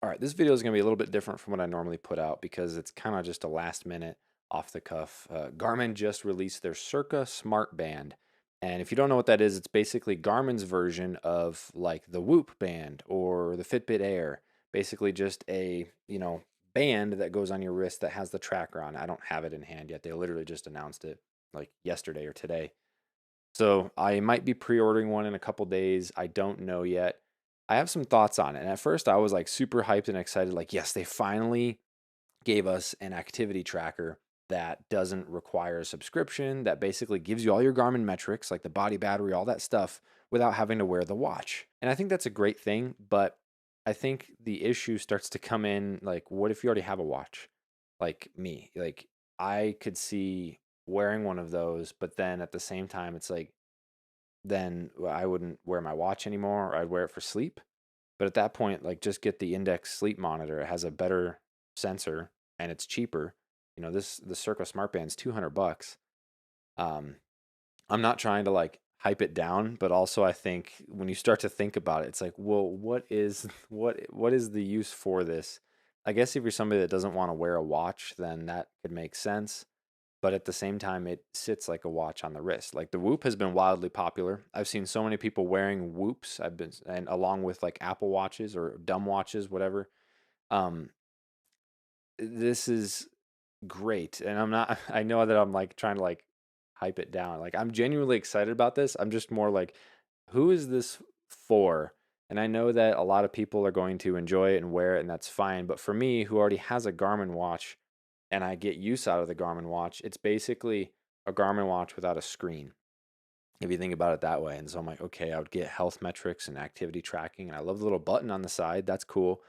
All right, this video is going to be a little bit different from what I normally put out because it's kind of just a last minute off the cuff. Garmin just released their CIRQA Smart Band. And if you don't know what that is, it's basically Garmin's version of like the WHOOP band or the Fitbit Air. Basically just a, band that goes on your wrist that has the tracker on. I don't have it in hand yet. They literally just announced it like yesterday or today. So I might be pre-ordering one in a couple days. I don't know yet. I have some thoughts on it. And at first I was like super hyped and excited, like, yes, they finally gave us an activity tracker that doesn't require a subscription, that basically gives you all your Garmin metrics, like the body battery, all that stuff, without having to wear the watch. And I think that's a great thing, but I think the issue starts to come in like, what if you already have a watch? Like me, like I could see wearing one of those, but then at the same time, it's like, then I wouldn't wear my watch anymore, or I'd wear it for sleep. But at that point, like just get the index sleep monitor. It has a better sensor and it's cheaper. The Circle Smart Band's 200 bucks. Um, I'm not trying to like hype it down, but also I think when you start to think about it, it's like, well, what is what is the use for this? I guess if you're somebody that doesn't want to wear a watch, then that could make sense. But at the same time, it sits like a watch on the wrist. Like the Whoop has been wildly popular. I've seen so many people wearing Whoops. And along with like Apple watches or dumb watches, whatever. Um, this is great. And I'm not, I know that I'm like trying to like hype it down. Like I'm genuinely excited about this. I'm just more like, who is this for? And I know that a lot of people are going to enjoy it and wear it, and that's fine. But for me, who already has a Garmin watch and I get use out of the Garmin watch, it's basically a Garmin watch without a screen, if you think about it that way. And so I'm like, okay, I would get health metrics and activity tracking. And I love the little button on the side. That's cool.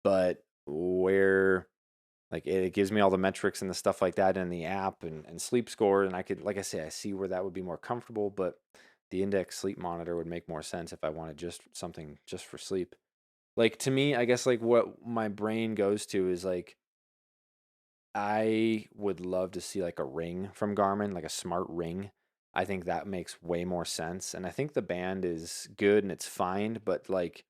But where like it gives me all the metrics and the stuff like that in the app and sleep score. And I could, like I say, I see where that would be more comfortable, but the index sleep monitor would make more sense if I wanted just something just for sleep. Like to me, I guess like what my brain goes to is like, I would love to see like a ring from Garmin, like a smart ring. I think that makes way more sense. And I think the band is good and it's fine, but like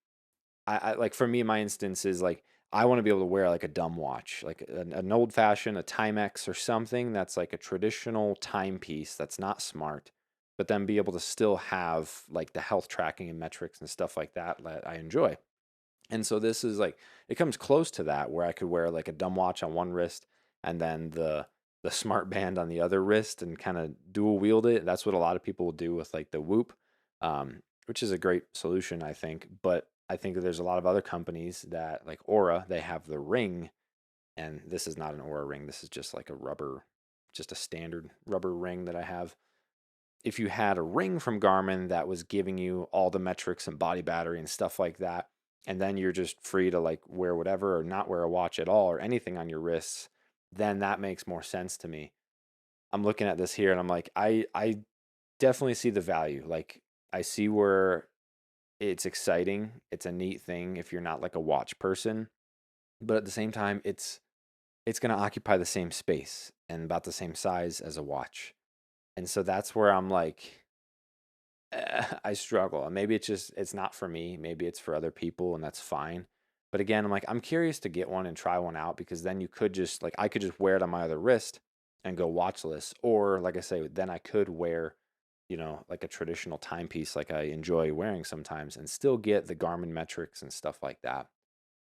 I like for me, my instance is like I want to be able to wear like a dumb watch, like an old fashioned, a Timex or something that's like a traditional timepiece that's not smart, but then be able to still have like the health tracking and metrics and stuff like that that I enjoy. And so this is like it comes close to that where I could wear like a dumb watch on one wrist and then the smart band on the other wrist and kind of dual wield it. That's what a lot of people will do with like the Whoop, which is a great solution, I think. But I think that there's a lot of other companies that like Aura, they have the ring, and this is not an Aura ring. This is just like a rubber, just a standard rubber ring that I have. If you had a ring from Garmin that was giving you all the metrics and body battery and stuff like that, and then you're just free to like wear whatever or not wear a watch at all or anything on your wrists, then that makes more sense to me. I'm looking at this here and I'm like, I definitely see the value. Like I see where it's exciting. It's a neat thing if you're not like a watch person, but at the same time, it's going to occupy the same space and about the same size as a watch. And so that's where I'm like, I struggle. And maybe it's not for me. Maybe it's for other people, and that's fine. But again, I'm like I'm curious to get one and try one out because then you could just like I could just wear it on my other wrist and go watchless, or like I say, then I could wear, like a traditional timepiece like I enjoy wearing sometimes, and still get the Garmin metrics and stuff like that.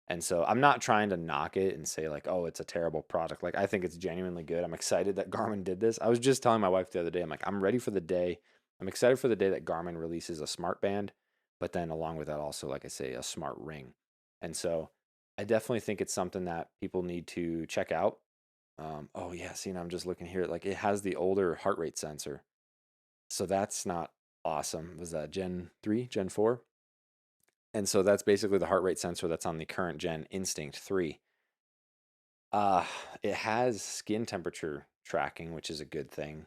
And so I'm not trying to knock it and say like, oh, it's a terrible product. Like I think it's genuinely good. I'm excited that Garmin did this. I was just telling my wife the other day, I'm like, I'm ready for the day. I'm excited for the day that Garmin releases a smart band, but then along with that also, like I say, a smart ring. And so I definitely think it's something that people need to check out. Oh yeah, see, now I'm just looking here. Like it has the older heart rate sensor. So that's not awesome. Was that Gen 3, Gen 4? And so that's basically the heart rate sensor that's on the current gen Instinct 3. Uh, it has skin temperature tracking, which is a good thing.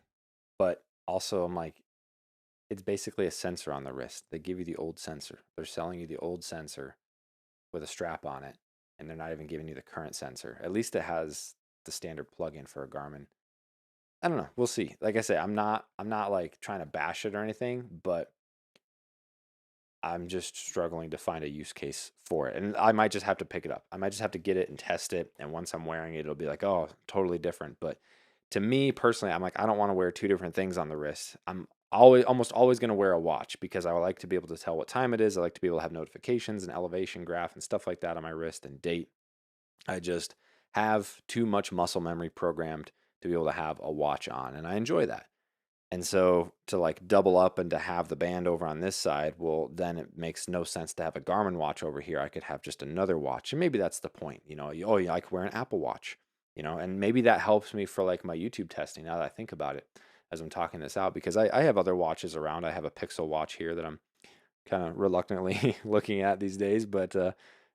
But also, I'm like, it's basically a sensor on the wrist. They give you the old sensor. They're selling you the old sensor with a strap on it, and they're not even giving you the current sensor. At least it has the standard plug-in for a Garmin. I don't know. We'll see. Like I say, I'm not like trying to bash it or anything, but I'm just struggling to find a use case for it. And I might just have to pick it up. I might just have to get it and test it. And once I'm wearing it, it'll be like, oh, totally different. But to me personally, I'm like, I don't want to wear two different things on the wrist. I'm almost always going to wear a watch because I like to be able to tell what time it is. I like to be able to have notifications and elevation graph and stuff like that on my wrist and date. I just have too much muscle memory programmed to be able to have a watch on. And I enjoy that. And so to like double up and to have the band over on this side, well, then it makes no sense to have a Garmin watch over here. I could have just another watch. And maybe that's the point, oh, yeah, I could wear an Apple Watch, and maybe that helps me for like my YouTube testing now that I think about it as I'm talking this out, because I have other watches around. I have a Pixel watch here that I'm kind of reluctantly looking at these days, but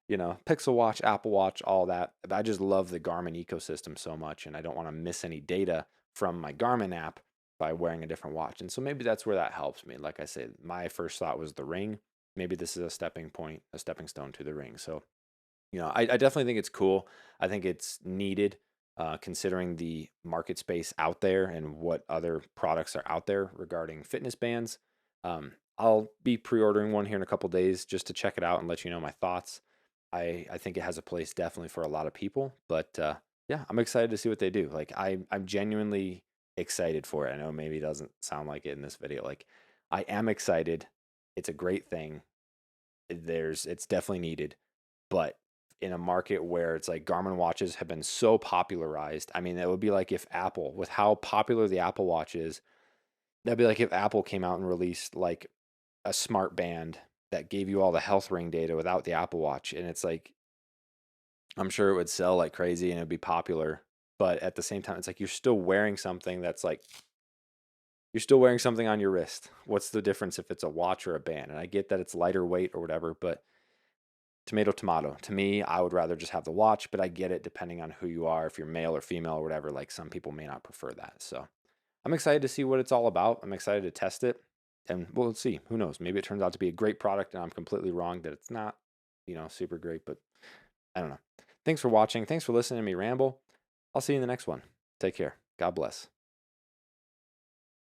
Pixel Watch, Apple Watch, all that. I just love the Garmin ecosystem so much, and I don't want to miss any data from my Garmin app by wearing a different watch. And so maybe that's where that helps me. Like I said, my first thought was the ring. Maybe this is a stepping point, a stepping stone to the ring. So I definitely think it's cool. I think it's needed, considering the market space out there and what other products are out there regarding fitness bands. I'll be pre-ordering one here in a couple days just to check it out and let you know my thoughts. I think it has a place definitely for a lot of people, but yeah, I'm excited to see what they do. Like I'm genuinely excited for it. I know maybe it doesn't sound like it in this video. Like I am excited. It's a great thing. It's definitely needed, but in a market where it's like Garmin watches have been so popularized. I mean, it would be like if Apple, with how popular the Apple Watch is, that'd be like if Apple came out and released like a smart band that gave you all the health ring data without the Apple Watch. And it's like, I'm sure it would sell like crazy and it'd be popular. But at the same time, it's like you're still wearing something that's like, you're still wearing something on your wrist. What's the difference if it's a watch or a band? And I get that it's lighter weight or whatever, but tomato, tomato. To me, I would rather just have the watch, but I get it depending on who you are, if you're male or female or whatever. Like some people may not prefer that. So I'm excited to see what it's all about. I'm excited to test it. And we'll see. Who knows? Maybe it turns out to be a great product and I'm completely wrong that it's not, super great, but I don't know. Thanks for watching. Thanks for listening to me ramble. I'll see you in the next one. Take care. God bless.